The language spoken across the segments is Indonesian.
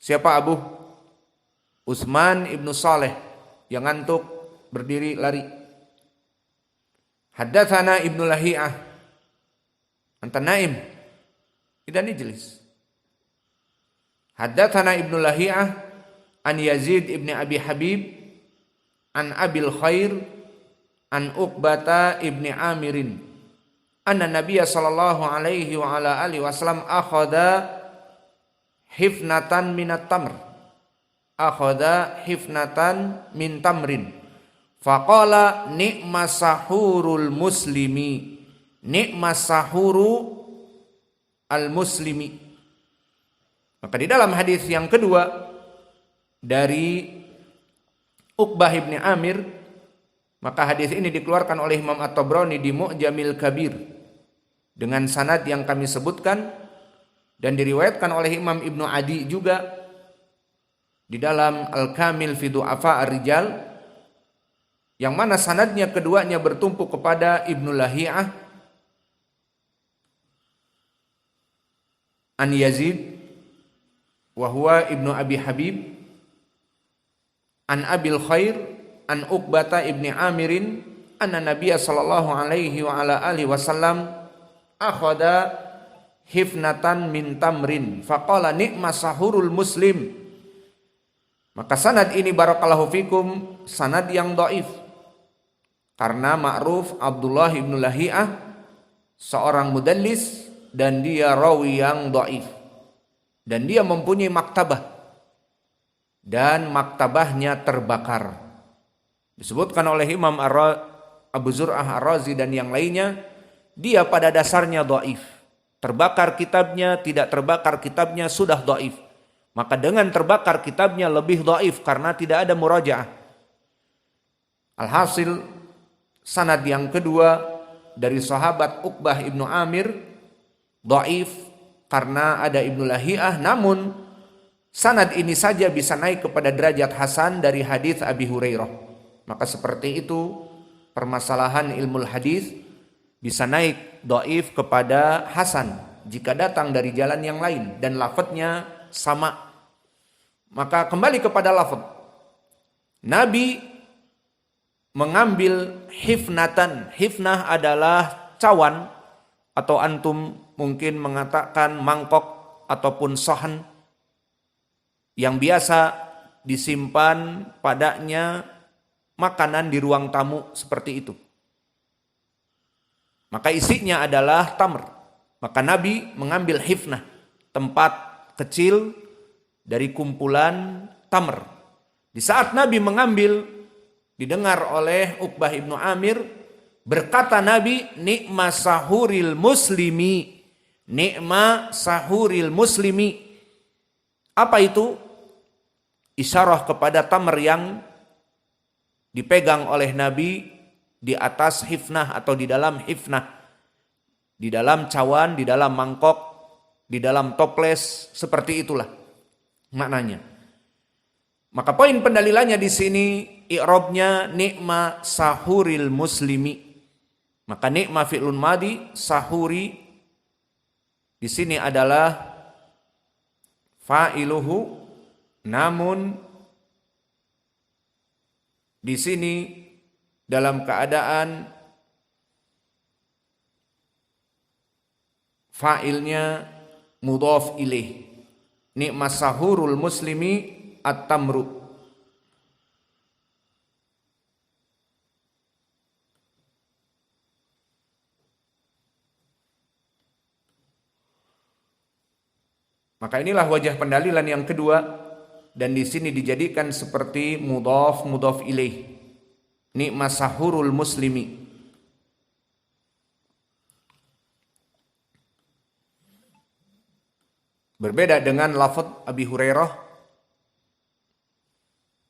Siapa Abu? Utsman ibnu Saleh yang ngantuk berdiri lari. Haddatsana Ibnu Lahiyah. Anta naim. Idan ijlis. Haddatsana Ibnu Lahiyah an Yazid ibni Abi Habib an Abil Khair an Uqbata ibni Amirin anna Nabiyya sallallahu alaihi wa ala alihi wasallam akhadha hifnatan minat tamr. Akhadha hifnatan min tamrin. Faqala ni'ma sahurul muslimi. Ni'ma sahuru al muslimi. Maka di dalam hadis yang kedua dari Uqbah ibn Amir, maka hadis ini dikeluarkan oleh Imam At-Tabrani di Mu'jamil Kabir dengan sanad yang kami sebutkan, dan diriwayatkan oleh Imam Ibnu Adi juga di dalam Al-Kamil fi Du'afa Ar-Rijal, yang mana sanadnya keduanya bertumpu kepada Ibnu Lahiyah an Yazid wa huwa Ibnu Abi Habib an Abil Khair an Uqbata ibni Amirin anna Nabiyya sallallahu alaihi wa ala alihi wasallam akhadha hifnatan min tamrin faqala ni'ma sahurul muslim. Maka sanad ini barakallahu fikum sanad yang dhaif, karena ma'ruf Abdullah ibnu Lahiyah seorang mudallis dan dia rawi yang dhaif, dan dia mempunyai maktabah dan maktabahnya terbakar. Disebutkan oleh Imam Abu Zur'ah Ar-Razi dan yang lainnya, dia pada dasarnya dhaif. Terbakar kitabnya, tidak terbakar kitabnya sudah dhaif. Maka dengan terbakar kitabnya lebih dhaif karena tidak ada murajaah. Alhasil sanad yang kedua dari sahabat Uqbah ibnu Amir dhaif karena ada Ibnu Lahiyah, namun sanad ini saja bisa naik kepada derajat hasan dari hadis Abi Hurairah. Maka seperti itu permasalahan ilmu hadis bisa naik dhaif kepada hasan jika datang dari jalan yang lain dan lafadznya sama. Maka kembali kepada lafaz, Nabi mengambil hifnatan. Hifnah adalah cawan, atau antum mungkin mengatakan mangkok ataupun sohan, yang biasa disimpan padanya makanan di ruang tamu seperti itu. Maka isinya adalah tamr. Maka Nabi mengambil hifnah, tempat kecil dari kumpulan tamr. Di saat Nabi mengambil, didengar oleh Uqbah ibnu Amir, berkata Nabi, ni'ma sahuril muslimi. Ni'ma sahuril muslimi. Apa itu? Isyarah kepada tamr yang dipegang oleh Nabi di atas hifnah atau di dalam hifnah. Di dalam cawan, di dalam mangkok, di dalam toples, seperti itulah maknanya. Maka poin pendalilannya di sini i'rabnya ni'ma sahuril muslimi. Maka ni'ma fi'lun madi, sahuri di sini adalah fa'iluhu, namun di sini dalam keadaan fa'ilnya mudhaf ilaih. Ni'ma sahurul muslimi at-tamru. Maka inilah wajah pendalilan yang kedua, dan di sini dijadikan seperti mudhaf ilaih. Ni'ma sahurul muslimi. Berbeda dengan lafaz Abi Hurairah,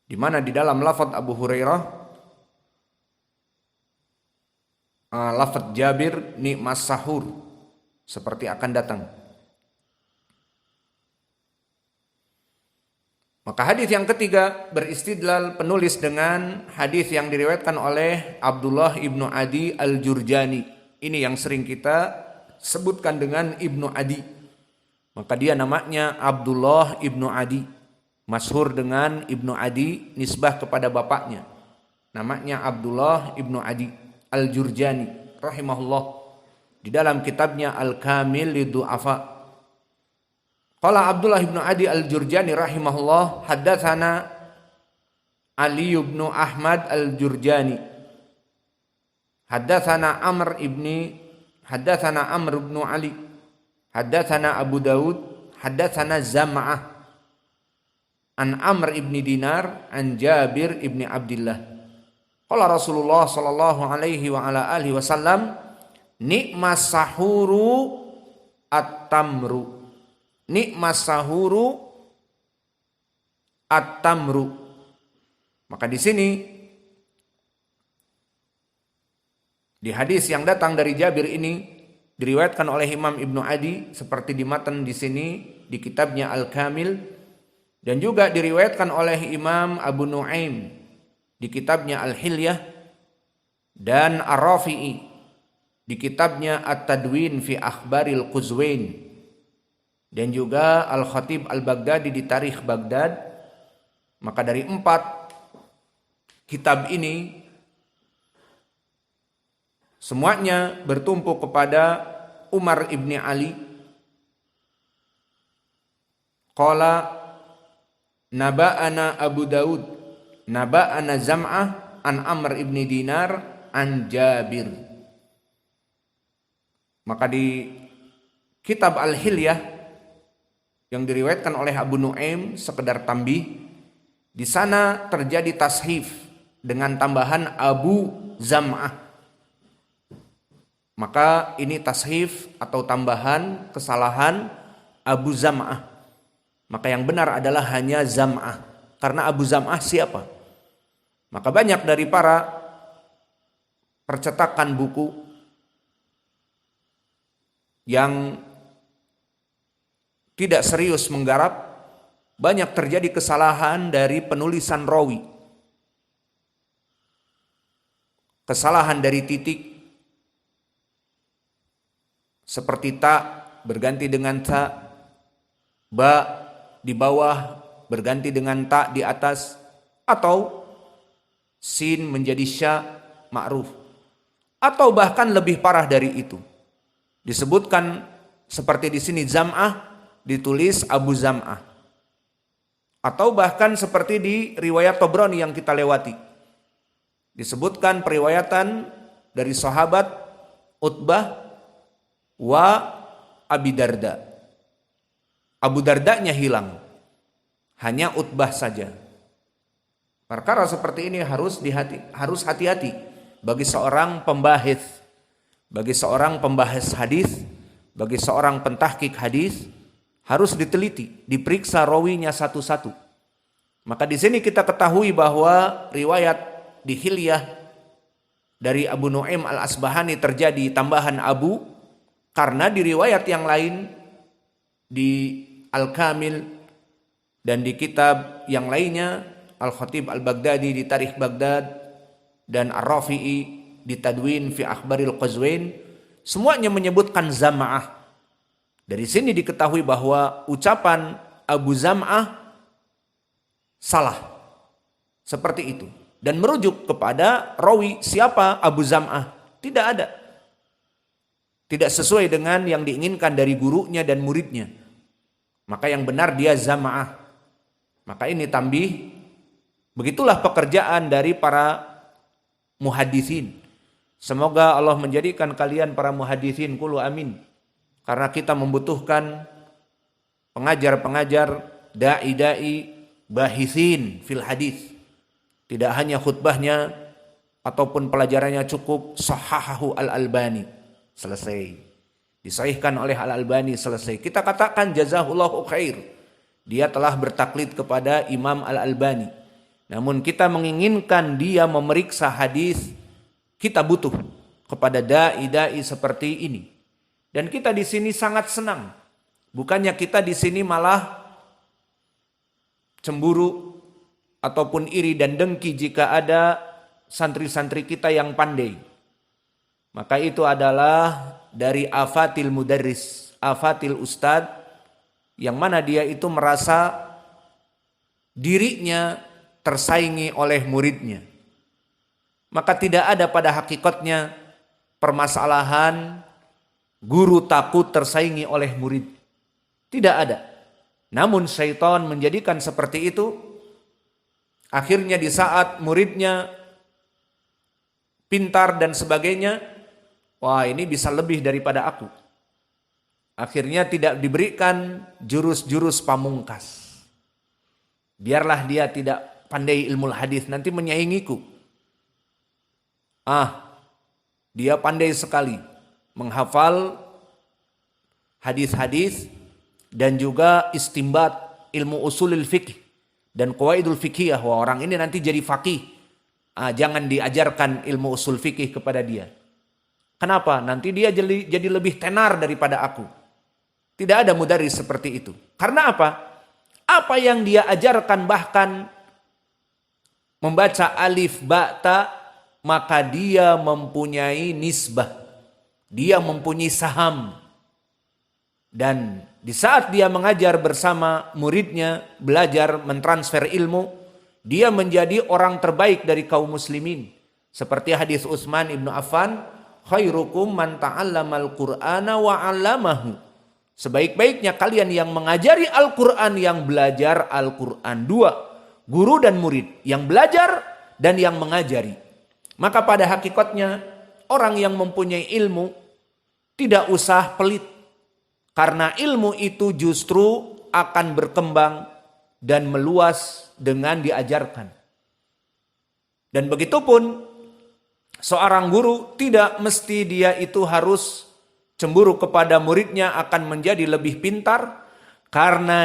di mana di dalam lafaz Abu Hurairah lafaz Jabir ni'mas sahur, seperti akan datang. Maka hadis yang ketiga beristidlal penulis dengan hadis yang diriwayatkan oleh Abdullah ibnu Adi al-Jurjani. Ini yang sering kita sebutkan dengan Ibnu Adi. Maka dia namanya Abdullah ibnu Adi. masyhur dengan Ibnu Adi, nisbah kepada bapaknya. Namanya Abdullah Ibnu Adi Al-Jurjani rahimahullah di dalam kitabnya Al-Kamil Lidu'afa. Qala Abdullah Ibnu Adi Al-Jurjani rahimahullah, haddatsana Ali ibn Ahmad Al-Jurjani, haddatsana Amr ibn Ali, haddatsana Abu Daud, haddatsana Zam'ah an Amr ibn Dinar an Jabir ibn Abdullah. Qala Rasulullah sallallahu alaihi wa ala alihi wasallam, nikmas sahuru at-tamru. Nikmas sahuru at-tamru. Maka di sini di hadis yang datang dari Jabir ini diriwayatkan oleh Imam Ibnu Adi seperti di matan di sini di kitabnya Al-Kamil, dan juga diriwayatkan oleh Imam Abu Nuaim di kitabnya Al-Hilyah dan Ar-Rafi'i di kitabnya At-Tadwin fi Akhbaril Quzwain, dan juga Al-Khatib Al-Baghdadi di Tarikh Baghdad. Maka dari 4 kitab ini semuanya bertumpu kepada Umar ibni Ali. Qala naba'ana Abu Daud naba'ana Zam'ah an Amr ibni Dinar an Jabir. Maka di kitab Al-Hilyah yang diriwayatkan oleh Abu Nuaim, sekedar tambih, di sana terjadi tashif dengan tambahan Abu Zam'ah. Maka ini tashif atau tambahan kesalahan Abu Zam'ah. Maka yang benar adalah hanya Zam'ah. Karena Abu Zam'ah siapa? Maka banyak dari para percetakan buku yang tidak serius menggarap, banyak terjadi kesalahan dari penulisan rawi. Kesalahan dari titik, seperti ta berganti dengan ta, ba di bawah berganti dengan ta di atas, atau sin menjadi sya ma'ruf, atau bahkan lebih parah dari itu. Disebutkan seperti di sini Zam'ah ditulis Abu Zam'ah, atau bahkan seperti di riwayat Tabrani yang kita lewati, disebutkan periwayatan dari sahabat Utbah wa Abi Darda. Abu Dardanya hilang, hanya Utbah saja. Perkara seperti ini harus hati-hati bagi seorang pembahis, bagi seorang pembahas hadis, bagi seorang pentahqiq hadis, harus diteliti, diperiksa rawinya satu-satu. Maka di sini kita ketahui bahwa riwayat di Hilyah dari Abu Nuaim Al-Asbahani terjadi tambahan Abu, karena di riwayat yang lain di Al-Kamil dan di kitab yang lainnya, Al-Khatib Al-Baghdadi di Tarikh Baghdad dan Ar-Rafi'i di Tadwin fi Akhbaril Quzwain, semuanya menyebutkan Zam'ah. Dari sini diketahui bahwa ucapan Abu Zam'ah salah seperti itu, dan merujuk kepada rawi siapa Abu Zam'ah. Tidak ada, tidak sesuai dengan yang diinginkan dari gurunya dan muridnya. Maka yang benar dia Zam'ah. Maka ini tambih, begitulah pekerjaan dari para muhaditsin. Semoga Allah menjadikan kalian para muhaditsin, qulu amin. Karena kita membutuhkan pengajar-pengajar, dai-dai, bahithin fil hadis. Tidak hanya khutbahnya ataupun pelajarannya cukup sahahahu Al-Albani, selesai. Disahihkan oleh Al-Albani, selesai. Kita katakan jazahullahu khair, dia telah bertaklid kepada Imam Al-Albani. Namun kita menginginkan dia memeriksa hadis, kita butuh kepada dai-dai seperti ini. Dan kita di sini sangat senang. Bukannya kita di sini malah cemburu ataupun iri dan dengki jika ada santri-santri kita yang pandai. Maka itu adalah dari afatil mudarris, afatil ustad, yang mana dia itu merasa dirinya tersaingi oleh muridnya. Maka tidak ada pada hakikatnya permasalahan guru takut tersaingi oleh murid. Tidak ada. Namun syaitan menjadikan seperti itu. Akhirnya di saat muridnya pintar dan sebagainya, wah ini bisa lebih daripada aku. Akhirnya tidak diberikan jurus-jurus pamungkas. Biarlah dia tidak pandai ilmu hadis, nanti menyaingiku. Dia pandai sekali menghafal hadis-hadis dan juga istimbat ilmu usulul fikih dan qawaidul fikih. Wah orang ini nanti jadi faqih. Jangan diajarkan ilmu usul fikih kepada dia. Kenapa? Nanti dia jadi lebih tenar daripada aku. Tidak ada mudaris seperti itu. Karena apa? Apa yang dia ajarkan bahkan membaca alif ba ta, maka dia mempunyai nisbah. Dia mempunyai saham. Dan di saat dia mengajar bersama muridnya, belajar mentransfer ilmu, dia menjadi orang terbaik dari kaum muslimin. Seperti hadis Utsman ibnu Affan, khairukum man ta'allamal Qur'ana wa 'allamahu. Sebaik-baiknya kalian yang mengajari Al-Quran, yang belajar Al-Quran. Dua, guru dan murid, yang belajar dan yang mengajari. Maka pada hakikatnya orang yang mempunyai ilmu tidak usah pelit. Karena ilmu itu justru akan berkembang dan meluas dengan diajarkan. Dan begitupun seorang guru tidak mesti dia itu harus cemburu kepada muridnya akan menjadi lebih pintar karena